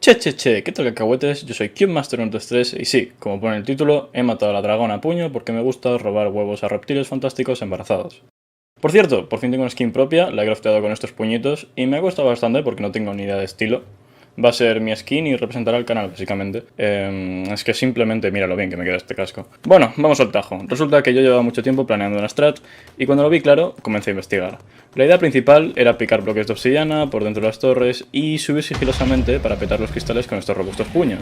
Che, ¿qué tal cacahuetes? Yo soy CubeMaster123 y sí, como pone el título, he matado a la dragona a puño porque me gusta robar huevos a reptiles fantásticos embarazados. Por cierto, por fin tengo una skin propia, la he crafteado con estos puñitos y me ha costado bastante porque no tengo ni idea de estilo. Va a ser mi skin y representará el canal, básicamente. Es que simplemente mira lo bien que me queda este casco. Bueno, vamos al tajo. Resulta que yo llevaba mucho tiempo planeando una strat y cuando lo vi claro, comencé a investigar. La idea principal era picar bloques de obsidiana por dentro de las torres y subir sigilosamente para petar los cristales con estos robustos puños.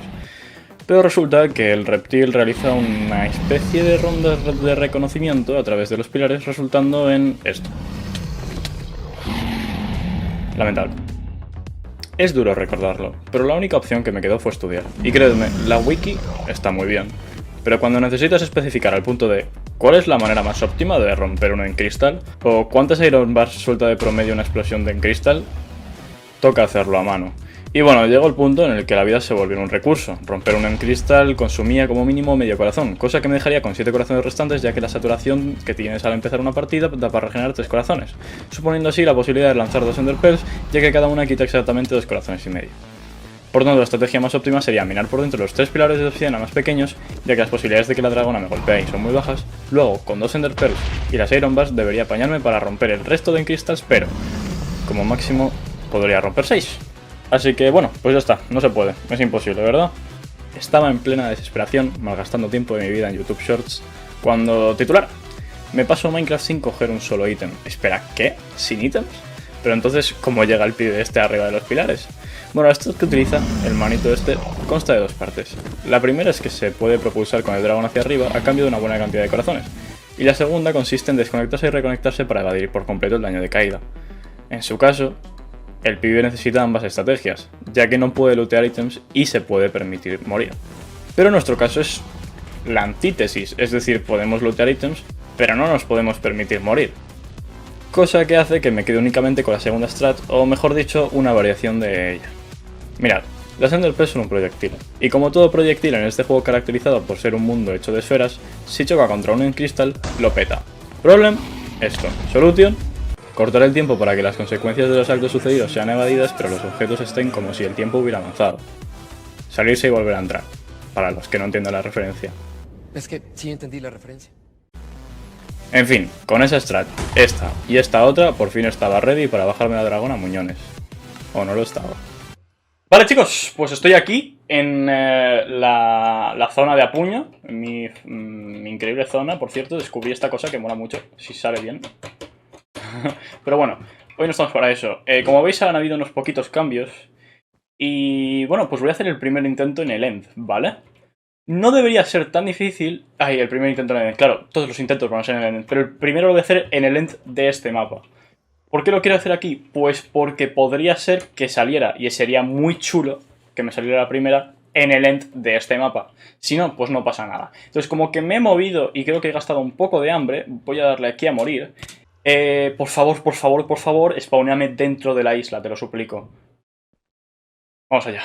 Pero resulta que el reptil realiza una especie de ronda de reconocimiento a través de los pilares, resultando en esto. Lamentable. Es duro recordarlo, pero la única opción que me quedó fue estudiar. Y créedme, la wiki está muy bien. Pero cuando necesitas especificar al punto de ¿cuál es la manera más óptima de romper uno en cristal? ¿O cuántas iron bars suelta de promedio una explosión de en cristal? Toca hacerlo a mano. Y bueno, llegó el punto en el que la vida se volvió un recurso. Romper uno en cristal consumía como mínimo medio corazón, cosa que me dejaría con 7 corazones restantes, ya que la saturación que tienes al empezar una partida da para regenerar 3 corazones, suponiendo así la posibilidad de lanzar 2 enderpearls, ya que cada una quita exactamente 2 corazones y medio. Por tanto, la estrategia más óptima sería minar por dentro los 3 pilares de obsidiana más pequeños, ya que las posibilidades de que la dragona me golpee ahí son muy bajas. Luego, con 2 enderpearls y las iron bars debería apañarme para romper el resto de crystals, pero como máximo podría romper 6. Así que bueno, pues ya está, no se puede, es imposible, ¿verdad? Estaba en plena desesperación, malgastando tiempo de mi vida en YouTube Shorts, cuando titular, me paso Minecraft sin coger un solo ítem. Espera, ¿qué? ¿Sin ítems? Pero entonces, ¿cómo llega el pibe este arriba de los pilares? Bueno, esto que utiliza, el manito este, consta de 2 partes. La primera es que se puede propulsar con el dragón hacia arriba a cambio de una buena cantidad de corazones. Y la segunda consiste en desconectarse y reconectarse para evadir por completo el daño de caída. En su caso, el pibe necesita ambas estrategias, ya que no puede lootear ítems y se puede permitir morir. Pero en nuestro caso es la antítesis, es decir, podemos lootear ítems, pero no nos podemos permitir morir. Cosa que hace que me quede únicamente con la segunda strat, o mejor dicho, una variación de ella. Mirad, las enderpearls son un proyectil, y como todo proyectil en este juego caracterizado por ser un mundo hecho de esferas, si choca contra uno en cristal, lo peta. Problem, esto. Solution, cortar el tiempo para que las consecuencias de los actos sucedidos sean evadidas, pero los objetos estén como si el tiempo hubiera avanzado. Salirse y volver a entrar, para los que no entiendan la referencia. Es que sí entendí la referencia. En fin, con esa strat, esta y esta otra, por fin estaba ready para bajarme la dragona a muñones. O no lo estaba. Vale chicos, pues estoy aquí en la zona de Apuño, en mi increíble zona. Por cierto, descubrí esta cosa que mola mucho, si sale bien. Pero bueno, hoy no estamos para eso. Como veis han habido unos poquitos cambios. Y bueno, pues voy a hacer el primer intento en el End, ¿vale? No debería ser tan difícil. Ay, el primer intento en el End. Claro, todos los intentos van a ser en el End. Pero el primero lo voy a hacer en el End de este mapa. ¿Por qué lo quiero hacer aquí? Pues porque podría ser que saliera, y sería muy chulo que me saliera la primera en el End de este mapa. Si no, pues no pasa nada. Entonces, como que me he movido y creo que he gastado un poco de hambre, voy a darle aquí a morir. Por favor, spawneame dentro de la isla, te lo suplico. Vamos allá.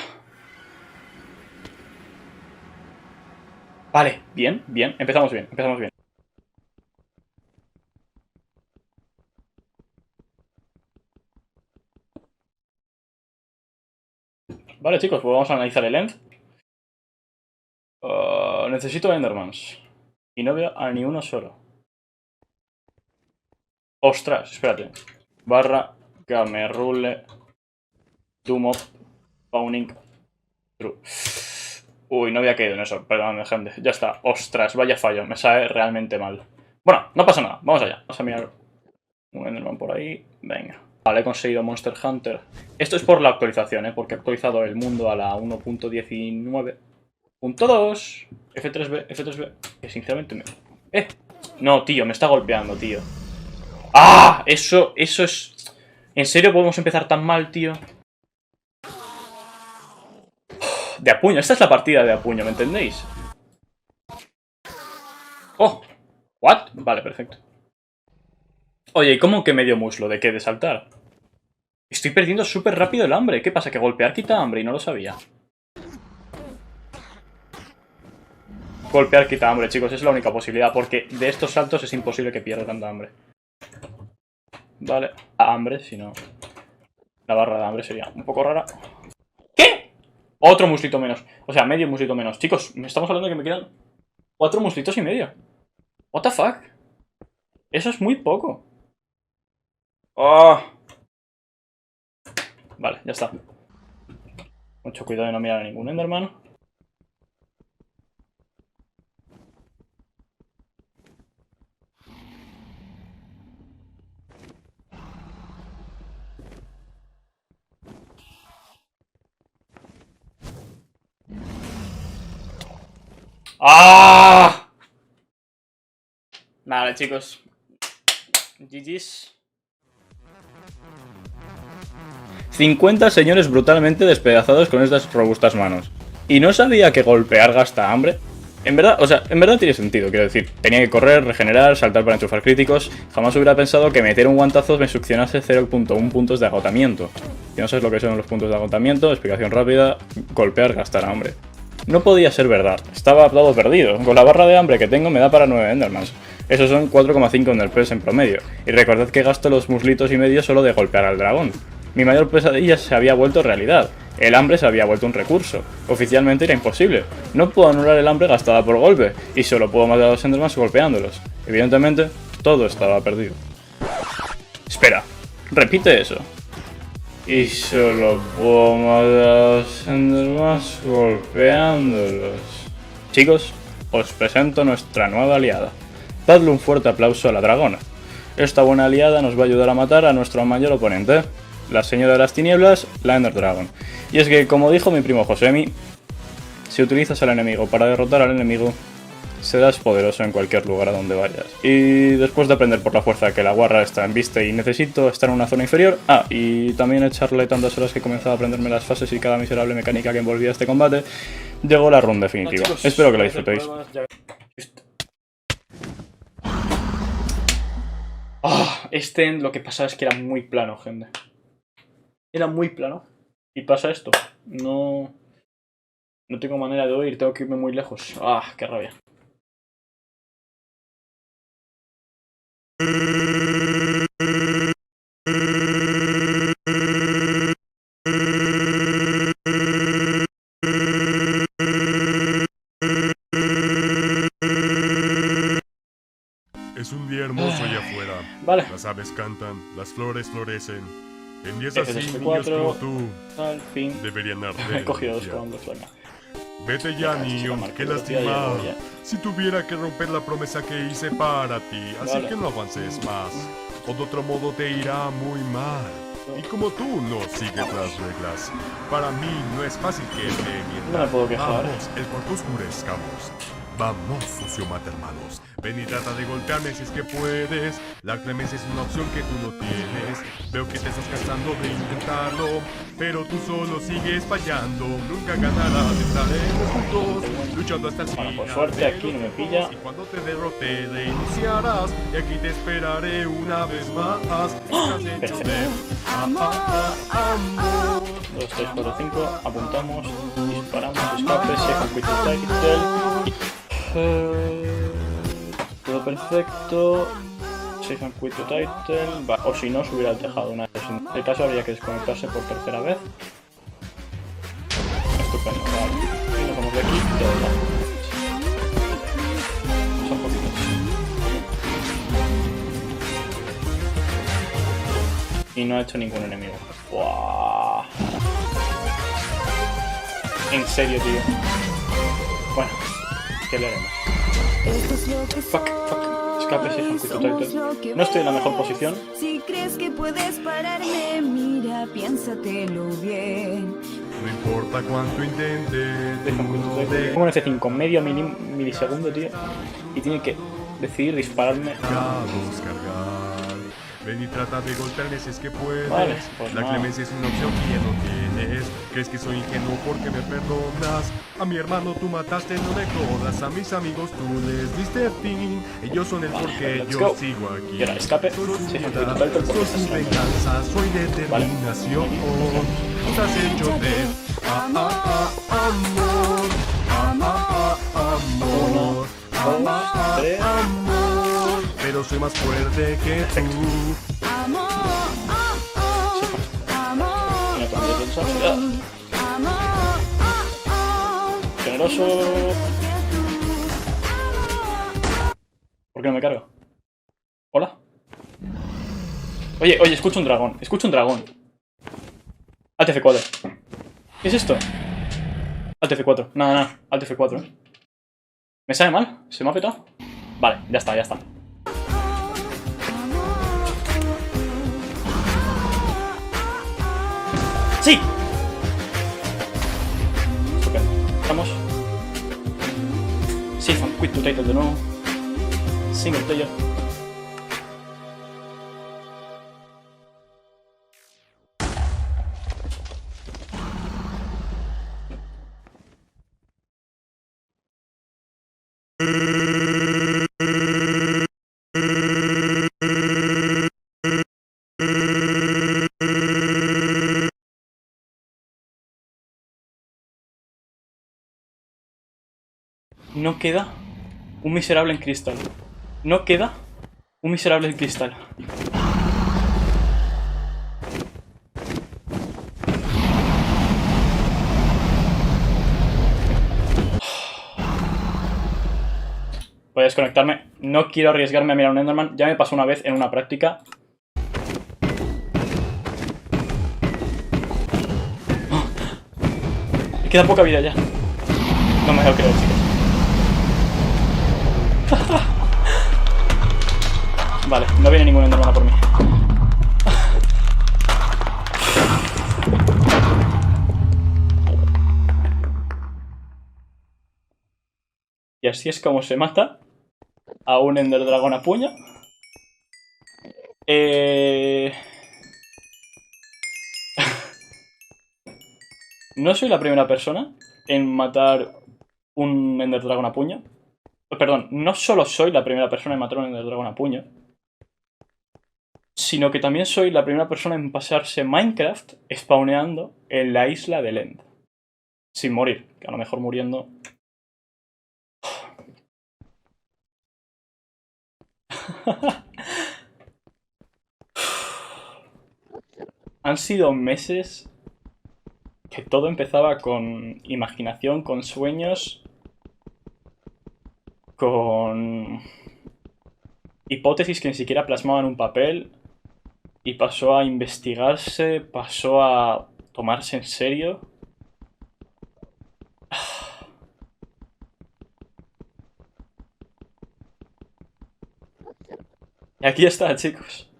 Vale, bien, empezamos bien. Vale, chicos, pues vamos a analizar el End. Necesito Endermans. Y no veo a ni uno solo. Ostras, espérate. Barra, Gamerrule, Dumop, Spawning, True. Uy, no había caído en eso, perdón, gente. Ya está. Ostras, vaya fallo, me sale realmente mal. Bueno, no pasa nada, vamos allá. Vamos a mirar un Enderman por ahí. Venga. Vale, he conseguido Monster Hunter. Esto es por la actualización, porque he actualizado el mundo a la 1.19.2. F3B. Que sinceramente me... No, tío, me está golpeando, tío. ¡Ah! Eso es... ¿En serio podemos empezar tan mal, tío? De Apuño, esta es la partida de Apuño, ¿me entendéis? ¡Oh! ¿What? Vale, perfecto. Oye, ¿y cómo que medio muslo? ¿De qué? ¿De saltar? Estoy perdiendo súper rápido el hambre. ¿Qué pasa? ¿Que golpear quita hambre? Y no lo sabía. Golpear quita hambre, chicos. Es la única posibilidad. Porque de estos saltos es imposible que pierda tanta hambre. Vale. Hambre, si no... La barra de hambre sería un poco rara. ¿Qué? Otro muslito menos. O sea, medio muslito menos. Chicos, me estamos hablando de que me quedan 4 muslitos y medio. What the fuck? Eso es muy poco. Oh. Vale, ya está. Mucho cuidado de no mirar a ningún Enderman. ¡Ah! Vale, chicos. GG's. 50 señores brutalmente despedazados con estas robustas manos. Y no sabía que golpear gasta hambre. En verdad, o sea, en verdad tiene sentido, quiero decir. Tenía que correr, regenerar, saltar para enchufar críticos. Jamás hubiera pensado que meter un guantazo me succionase 0.1 puntos de agotamiento. Si no sabes lo que son los puntos de agotamiento, explicación rápida, golpear gastar hambre. No podía ser verdad, estaba todo perdido. Con la barra de hambre que tengo me da para 9 Endermans. Esos son 4,5 Enderpearls en promedio. Y recordad que gasto los muslitos y medio solo de golpear al dragón. Mi mayor pesadilla se había vuelto realidad. El hambre se había vuelto un recurso. Oficialmente era imposible. No puedo anular el hambre gastada por golpe, y solo puedo matar a los Endermans golpeándolos. Evidentemente, todo estaba perdido. Espera, repite eso. Y solo puedo matar a los Endermans golpeándolos. Chicos, os presento nuestra nueva aliada. Dadle un fuerte aplauso a la dragona. Esta buena aliada nos va a ayudar a matar a nuestro mayor oponente, la señora de las tinieblas, la Ender Dragon. Y es que, como dijo mi primo Josemi, si utilizas al enemigo para derrotar al enemigo, serás poderoso en cualquier lugar a donde vayas. Y después de aprender por la fuerza que la guarra está en vista y necesito estar en una zona inferior, y también echarle tantas horas que he comenzado a aprenderme las fases y cada miserable mecánica que envolvía este combate, llegó la run definitiva. No, chicos, espero que la disfrutéis. Este end lo que pasaba es que era muy plano, gente. Era muy plano. Y pasa esto. No tengo manera de oír, tengo que irme muy lejos. Qué rabia. Es un día hermoso allá afuera. Vale. Las aves cantan, las flores florecen. En días F así, de niños 4, como tú al fin. deberían arder. He cogido 2 comandos, venga. Vete ya, niño, qué lástima. Si tuviera que romper la promesa que hice para ti, así Vale. que no avances más. O de otro modo te irá muy mal. Y como tú no sigues las reglas, para mí no es fácil que te mientas. No me puedo quejar. Vamos, el cuarto oscurezcamos. Vamos, socio mata hermanos. Ven y trata de golpearme si es que puedes. La clemencia es una opción que tú no tienes. Veo que te estás cansando de intentarlo, pero tú solo sigues fallando. Nunca ganarás, estaremos juntos, luchando hasta el final. Bueno, por suerte aquí no me pilla. Y cuando te derrote reiniciarás, y aquí te esperaré una vez más. Estás hecho de amor. 2, 3, 4, 5, apuntamos, disparamos, escape, second quick title. Todo perfecto. Second quick title. O si no, subir al tejado una vez. En este caso habría que desconectarse por tercera vez. Estupendo, vale. Y nos vamos de aquí. Son poquitos. Y no ha hecho ningún enemigo. ¡Wow! En serio, tío. Bueno, ¿qué le haremos? Fuck. Escape, si es un title. No estoy en la mejor posición. Si crees que puedes pararme, mira, piénsatelo bien. No importa cuánto intentes. Como en F5, medio milisegundo, tío. Y tiene que decidir dispararme. Cargar. Ven y trata de golpearme si es que puedes. Vale, pues la no. clemencia es una opción que ya no tienes. ¿Crees que soy ingenuo porque me perdonas? A mi hermano tú mataste, no me jodas. A mis amigos tú les diste fin. Ellos son el porqué, let's yo go. sigo aquí. Y ahora escape. Soy su Sí, vida, title porque soy estás su venganza, soy determinación. Estás hecho de amor. Amor. 1, 3. Pero soy más fuerte que tú. Amor, amor, No tengo que pensar. amor, generoso. ¿Por qué no me carga? ¿Hola? Oye, escucho un dragón. Escucho un dragón. Alt F4. ¿Qué es esto? Alt F4. Nada. Alt F4. ¿Me sale mal? ¿Se me ha petado? Vale, ya está. ¡Sí! Super. Vamos. Sí, fan quit to title de nuevo. Single player. No queda un miserable en cristal. No queda un miserable en cristal. Voy a desconectarme. No quiero arriesgarme a mirar a un Enderman. Ya me pasó una vez en una práctica. Me queda poca vida ya. No me lo creo, chicos. Vale, no viene ningún Enderman a por mí. Y así es como se mata a un Ender Dragón a puño. No soy la primera persona en matar un Ender Dragon a puño. Perdón, no solo soy la primera persona en matar un Ender Dragon a puño, sino que también soy la primera persona en pasarse Minecraft spawneando en la isla del End. Sin morir, que a lo mejor muriendo... Han sido meses que todo empezaba con imaginación, con sueños, con hipótesis que ni siquiera plasmaban un papel, y pasó a investigarse, pasó a tomarse en serio. Y aquí está, chicos.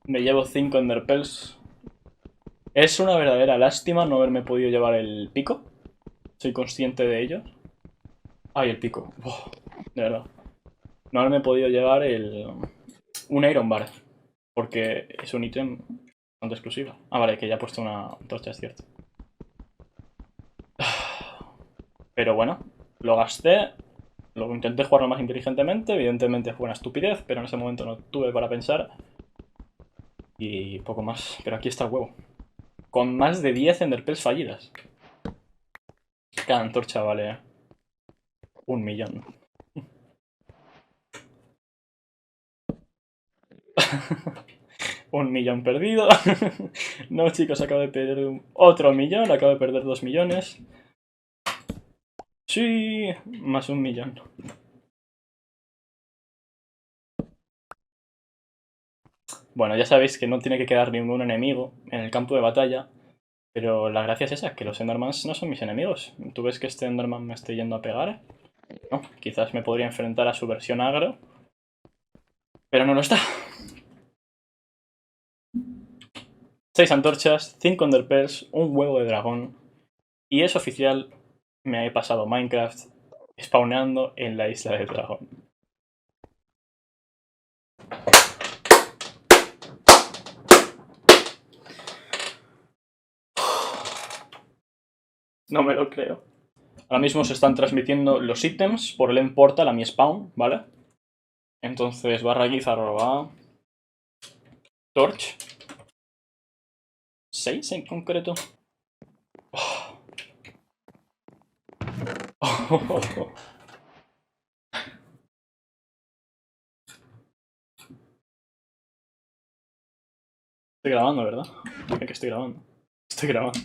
Me llevo 5 Enderpearls. Es una verdadera lástima no haberme podido llevar el pico. Soy consciente de ello. Ay, el pico. Uf, de verdad. No haberme podido llevar un Iron Bar. Porque es un ítem bastante exclusivo. Ah, vale, que ya he puesto una antorcha, es cierto. Pero bueno, lo gasté. Lo intenté jugarlo más inteligentemente. Evidentemente fue una estupidez, pero en ese momento no tuve para pensar. Y poco más. Pero aquí está el huevo. Con más de 10 Enderpearls fallidas. Cada antorcha vale 1.000.000. Un millón perdido. No, chicos, acabo de perder otro millón. Acabo de perder 2 millones. Sí, más 1.000.000. Bueno, ya sabéis que no tiene que quedar ningún enemigo en el campo de batalla. Pero la gracia es esa, que los Endermans no son mis enemigos. ¿Tú ves que este Enderman me esté yendo a pegar? No, quizás me podría enfrentar a su versión agro. Pero no lo está. 6 antorchas, 5 Enderpearls, un huevo de dragón. Y es oficial, me he pasado Minecraft spawneando en la isla del dragón. No me lo creo. Ahora mismo se están transmitiendo los ítems por el end portal a mi spawn, ¿vale? Entonces, /gizarroba Torch. 6 en concreto. Oh. Oh. Estoy grabando, ¿verdad? Dime que estoy grabando. Estoy grabando.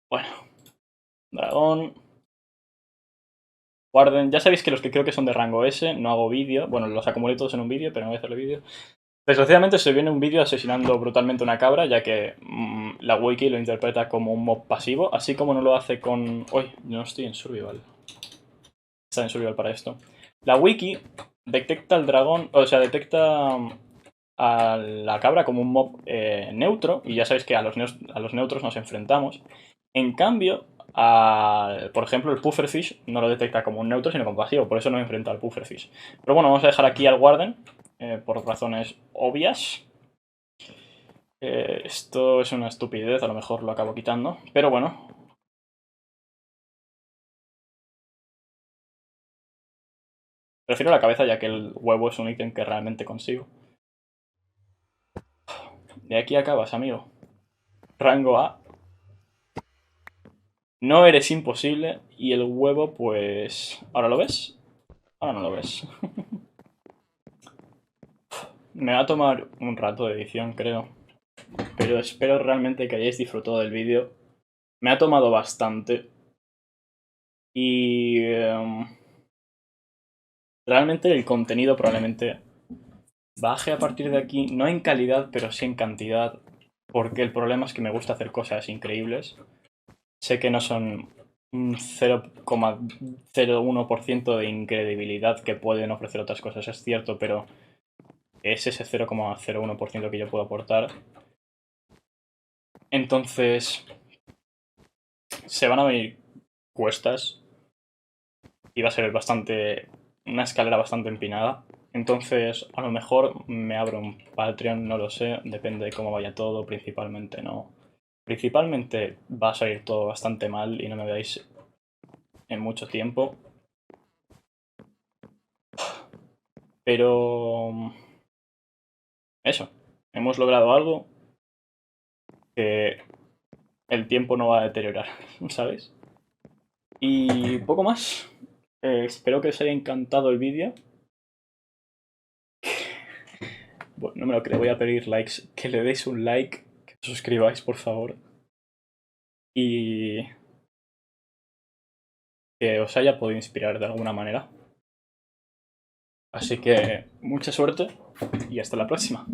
Bueno. Dragón. Guarden. Ya sabéis que los que creo que son de rango S, no hago vídeo. Bueno, los acumulé todos en un vídeo, pero no voy a hacerle vídeo. Desgraciadamente se viene un vídeo asesinando brutalmente una cabra, ya que la wiki lo interpreta como un mob pasivo, así como no lo hace con... Uy, yo no estoy en survival. Está en survival para esto. La wiki detecta al dragón, o sea, detecta a la cabra como un mob neutro, y ya sabéis que a los neutros nos enfrentamos. En cambio, por ejemplo, el pufferfish no lo detecta como un neutro, sino como pasivo, por eso no enfrenta al pufferfish. Pero bueno, vamos a dejar aquí al warden. Por razones obvias. Esto es una estupidez, a lo mejor lo acabo quitando, pero bueno. Prefiero la cabeza ya que el huevo es un ítem que realmente consigo. De aquí acabas, amigo. Rango A. No eres imposible y el huevo, pues... ¿Ahora lo ves? Ahora no lo ves. Me va a tomar un rato de edición, creo. Pero espero realmente que hayáis disfrutado del vídeo. Me ha tomado bastante. Y... realmente el contenido probablemente baje a partir de aquí. No en calidad, pero sí en cantidad. Porque el problema es que me gusta hacer cosas increíbles. Sé que no son un 0,01% de incredibilidad que pueden ofrecer otras cosas, es cierto, pero es ese 0,01% que yo puedo aportar. Entonces, se van a venir cuestas y va a ser una escalera bastante empinada. Entonces, a lo mejor me abro un Patreon, no lo sé, depende de cómo vaya todo, principalmente no. Principalmente va a salir todo bastante mal y no me veáis en mucho tiempo. Pero... eso, hemos logrado algo que el tiempo no va a deteriorar, ¿sabes? Y poco más. Espero que os haya encantado el vídeo. Bueno, no me lo creo, voy a pedir likes. Que le deis un like, que os suscribáis, por favor. Y que os haya podido inspirar de alguna manera. Así que mucha suerte y hasta la próxima.